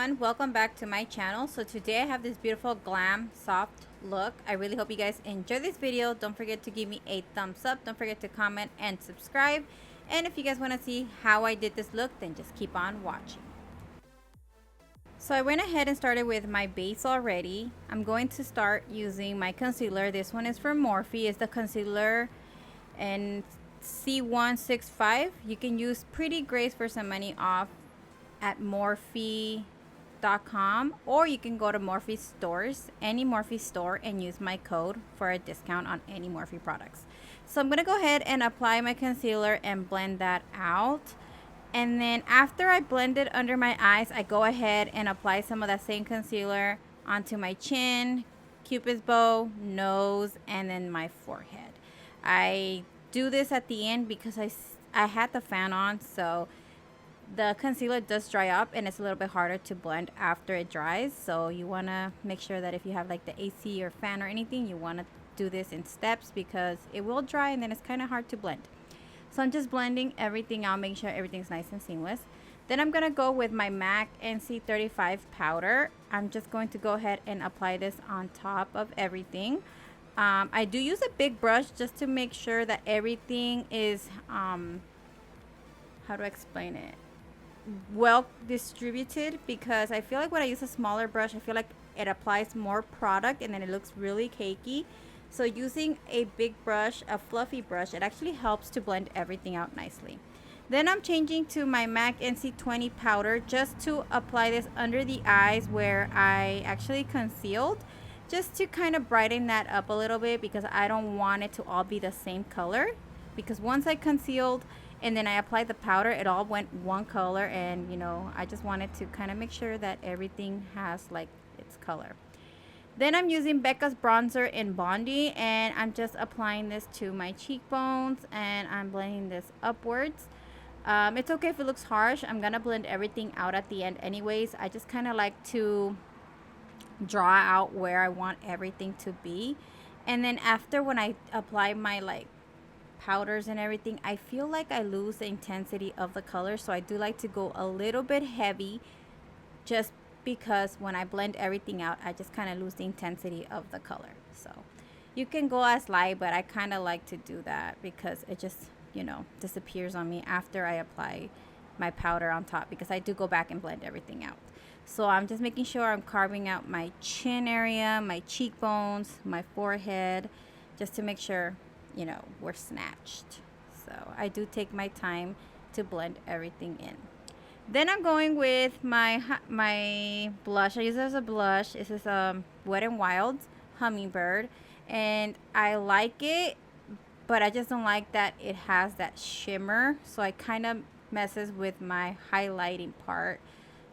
everyone, welcome back to my channel. So today I have this beautiful glam soft look. I really hope you guys enjoy this video. Don't forget to give me a thumbs up, don't forget to comment and subscribe, and if you guys want to see how I did this look, then just keep on watching. So I went ahead and started with my base already. I'm going to start using my concealer. This one is from Morphe. It's the concealer and C165. You can use Prettygrace for some money off at Morphe.com, or you can go to Morphe stores, any Morphe store, and use my code for a discount on any Morphe products. So I'm going to go ahead and apply my concealer and blend that out. And then after I blend it under my eyes, I go ahead and apply some of that same concealer onto my chin, cupid's bow, nose, and then my forehead. I do this at the end because I had the fan on, so the concealer does dry up and it's a little bit harder to blend after it dries. So you want to make sure that if you have like the AC or fan or anything, you want to do this in steps because it will dry and then it's kind of hard to blend. So I'm just blending everything out, making sure everything's nice and seamless. Then I'm going to go with my MAC NC35 powder. I'm just going to go ahead and apply this on top of everything. I do use a big brush just to make sure that everything is, how do I explain it? Well distributed, because I feel like when I use a smaller brush, I feel like it applies more product and then it looks really cakey. So using a big brush, a fluffy brush, it actually helps to blend everything out nicely. Then I'm changing to my MAC NC20 powder just to apply this under the eyes where I actually concealed, just to kind of brighten that up a little bit because I don't want it to all be the same color, because once I concealed and then I applied the powder, it all went one color, and you know, I just wanted to kind of make sure that everything has like its color. Then I'm using Becca's bronzer in Bondi, and I'm just applying this to my cheekbones and I'm blending this upwards. It's okay if it looks harsh. I'm gonna blend everything out at the end anyways. I just kind of like to draw out where I want everything to be, and then after, when I apply my like powders and everything, I feel like I lose the intensity of the color. So I do like to go a little bit heavy, just because when I blend everything out, I just kind of lose the intensity of the color. So you can go as light, but I kind of like to do that because it just, you know, disappears on me after I apply my powder on top, because I do go back and blend everything out. So I'm just making sure I'm carving out my chin area, my cheekbones, my forehead, just to make sure, you know, we're snatched. So I do take my time to blend everything in. Then I'm going with my blush. I use it as a blush. This is Wet n Wild Hummingbird, and I like it, but I just don't like that it has that shimmer, so I kind of messes with my highlighting part.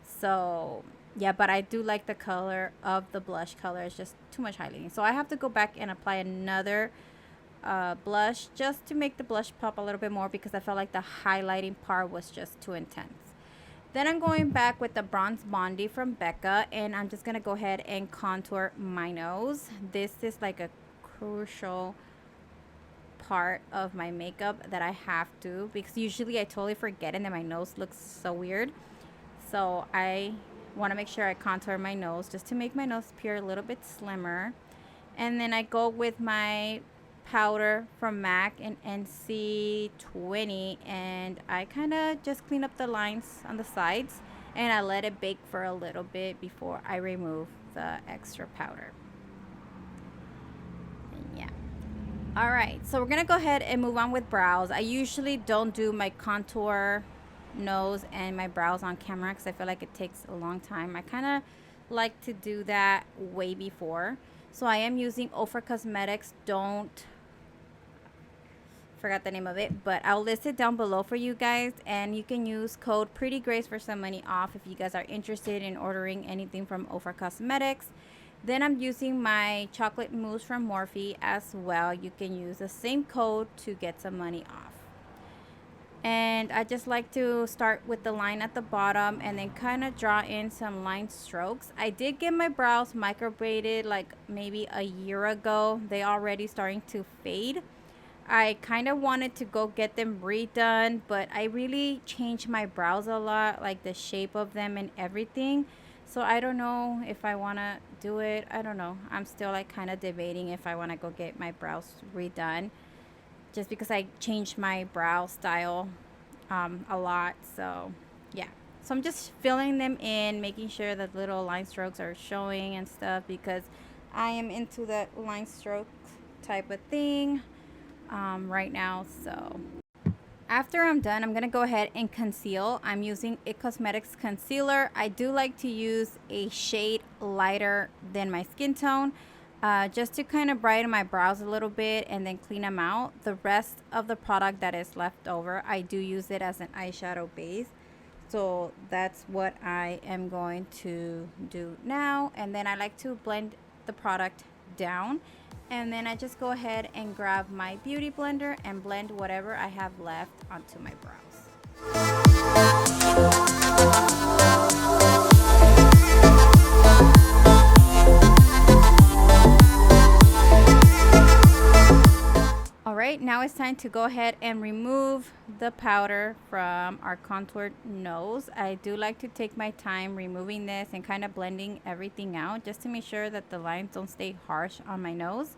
So yeah, but I do like the color of the blush color. It's just too much highlighting, so I have to go back and apply another blush just to make the blush pop a little bit more, because I felt like the highlighting part was just too intense. Then I'm going back with the Bronze Bondi from Becca, and I'm just going to go ahead and contour my nose. This is like a crucial part of my makeup that I have to, because usually I totally forget and then my nose looks so weird. So I want to make sure I contour my nose just to make my nose appear a little bit slimmer. And then I go with my powder from MAC in NC20, and I kind of just clean up the lines on the sides and I let it bake for a little bit before I remove the extra powder. And yeah, all right, so we're gonna go ahead and move on with brows. I usually don't do my contour, nose, and my brows on camera because I feel like it takes a long time. I kind of like to do that way before. So I am using ofracosmetics. Forgot the name of it, but I'll list it down below for you guys, and you can use code PrettyGrace for some money off if you guys are interested in ordering anything from ofracosmetics. Then I'm using my chocolate mousse from Morphe as well. You can use the same code to get some money off. And I just like to start with the line at the bottom and then kind of draw in some line strokes. I did get my brows microbladed like maybe a year ago. They already starting to fade. I kind of wanted to go get them redone, but I really changed my brows a lot, like the shape of them and everything. So I don't know if I want to do it. I don't know. I'm still like kind of debating if I want to go get my brows redone, just because I changed my brow style a lot. So yeah. So I'm just filling them in, making sure that little line strokes are showing and stuff, because I am into that line stroke type of thing right now. So after I'm done, I'm going to go ahead and conceal. I'm using GEEK Cosmetics concealer. I do like to use a shade lighter than my skin tone, just to kind of brighten my brows a little bit and then clean them out. The rest of the product that is left over, I do use it as an eyeshadow base. So that's what I am going to do now. And then I like to blend the product down. And then I just go ahead and grab my beauty blender and blend whatever I have left onto my brows. Alright, now it's time to go ahead and remove the powder from our contoured nose. I do like to take my time removing this and kind of blending everything out, just to make sure that the lines don't stay harsh on my nose.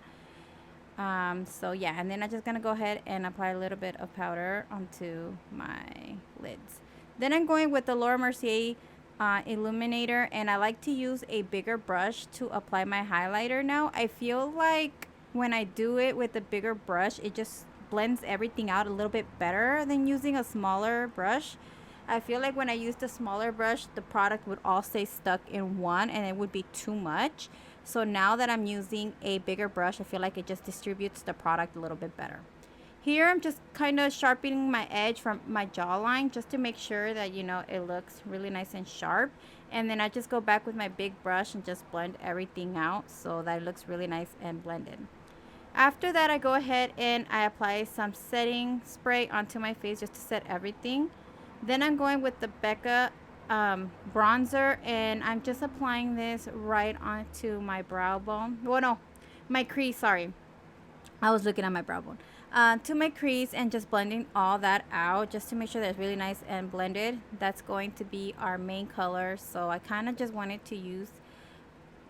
So yeah, and then I'm just gonna go ahead and apply a little bit of powder onto my lids. Then I'm going with the Laura Mercier illuminator, and I like to use a bigger brush to apply my highlighter. Now I feel like when I do it with a bigger brush, it just blends everything out a little bit better than using a smaller brush. I feel like when I use the smaller brush, the product would all stay stuck in one and it would be too much. So now that I'm using a bigger brush, I feel like it just distributes the product a little bit better. Here I'm just kind of sharpening my edge from my jawline, just to make sure that, you know, it looks really nice and sharp. And then I just go back with my big brush and just blend everything out so that it looks really nice and blended. After that, I go ahead and I apply some setting spray onto my face just to set everything. Then I'm going with the Becca bronzer, and I'm just applying this right onto my brow bone. Well, no, my crease, sorry. I was looking at my brow bone. To my crease, and just blending all that out just to make sure that it's really nice and blended. That's going to be our main color. So I kind of just wanted to use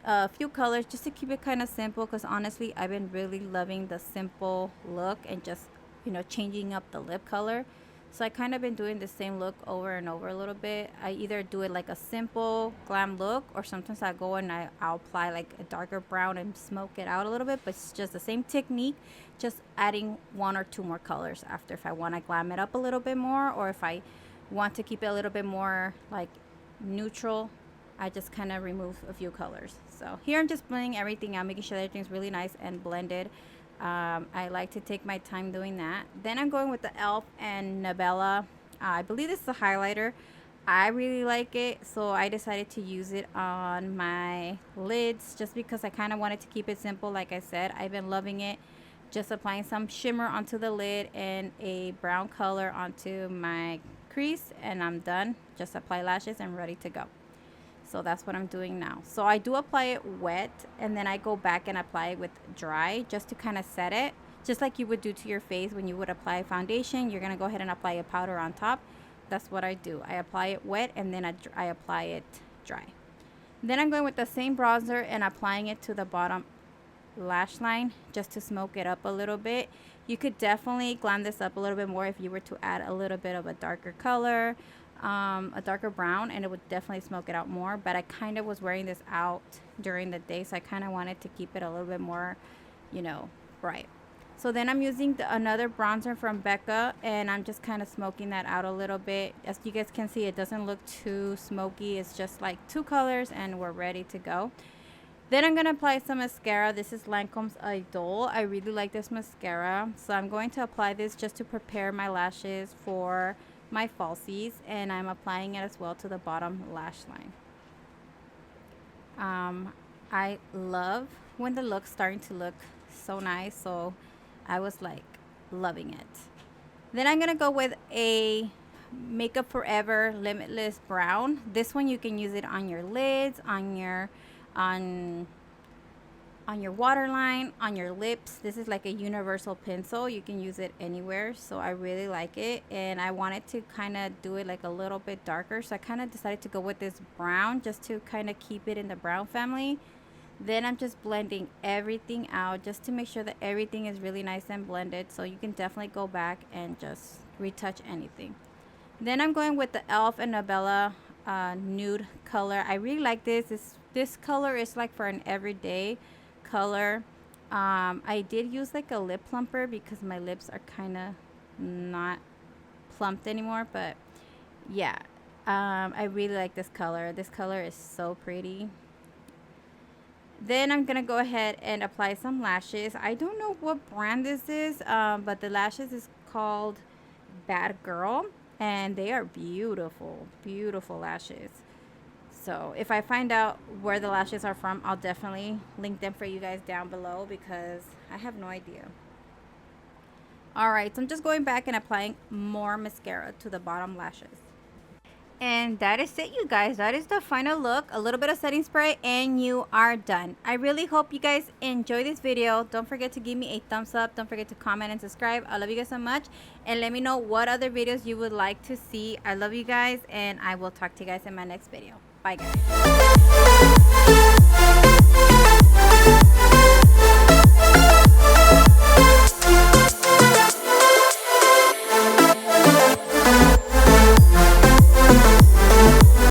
a few colors just to keep it kind of simple, because honestly I've been really loving the simple look and just, you know, changing up the lip color. So I kind of been doing the same look over and over a little bit. I either do it like a simple glam look, or sometimes I go and I'll apply like a darker brown and smoke it out a little bit, but it's just the same technique, just adding one or two more colors after, if I want to glam it up a little bit more, or if I want to keep it a little bit more like neutral, I just kind of remove a few colors. So here I'm just blending everything out, making sure that everything's really nice and blended. I like to take my time doing that. Then I'm going with the e.l.f. and Nabella. I believe this is a highlighter. I really like it, so I decided to use it on my lids just because I kind of wanted to keep it simple. Like I said, I've been loving it. Just applying some shimmer onto the lid and a brown color onto my crease, and I'm done. Just apply lashes and ready to go. So that's what I'm doing now. So I do apply it wet, and then I go back and apply it with dry just to kind of set it, just like you would do to your face when you would apply foundation. You're going to go ahead and apply a powder on top. That's what I do. I apply it wet, and then I apply it dry. Then I'm going with the same bronzer and applying it to the bottom lash line just to smoke it up a little bit. You could definitely glam this up a little bit more if you were to add a little bit of a darker color, a darker brown, and it would definitely smoke it out more. But I kind of was wearing this out during the day, so I kind of wanted to keep it a little bit more, you know, bright. So then I'm using another bronzer from Becca, and I'm just kind of smoking that out a little bit. As you guys can see, it doesn't look too smoky. It's just like two colors and we're ready to go. Then I'm going to apply some mascara. This is Lancôme's Idole. I really like this mascara, so I'm going to apply this just to prepare my lashes for my falsies, and I'm applying it as well to the bottom lash line. I love when the look's starting to look so nice, so I was like loving it. Then I'm gonna go with a Makeupforever Limitless Brown. This one you can use it on your lids, on on your waterline, on your lips. This is like a universal pencil. You can use it anywhere. So I really like it. And I wanted to kind of do it like a little bit darker. So I kind of decided to go with this brown just to kind of keep it in the brown family. Then I'm just blending everything out just to make sure that everything is really nice and blended. So you can definitely go back and just retouch anything. Then I'm going with the e.l.f. and Nabella nude color. I really like this. This color is like for an everyday color. I did use like a lip plumper because my lips are kind of not plumped anymore, but yeah, I really like this color. This color is so pretty. Then I'm gonna go ahead and apply some lashes. I don't know what brand this is, but the lashes is called Bad Girl, and they are beautiful, beautiful lashes. So if I find out where the lashes are from, I'll definitely link them for you guys down below because I have no idea. Alright, so I'm just going back and applying more mascara to the bottom lashes. And that is it, you guys. That is the final look. A little bit of setting spray and you are done. I really hope you guys enjoy this video. Don't forget to give me a thumbs up. Don't forget to comment and subscribe. I love you guys so much. And let me know what other videos you would like to see. I love you guys, and I will talk to you guys in my next video. Bye, guys.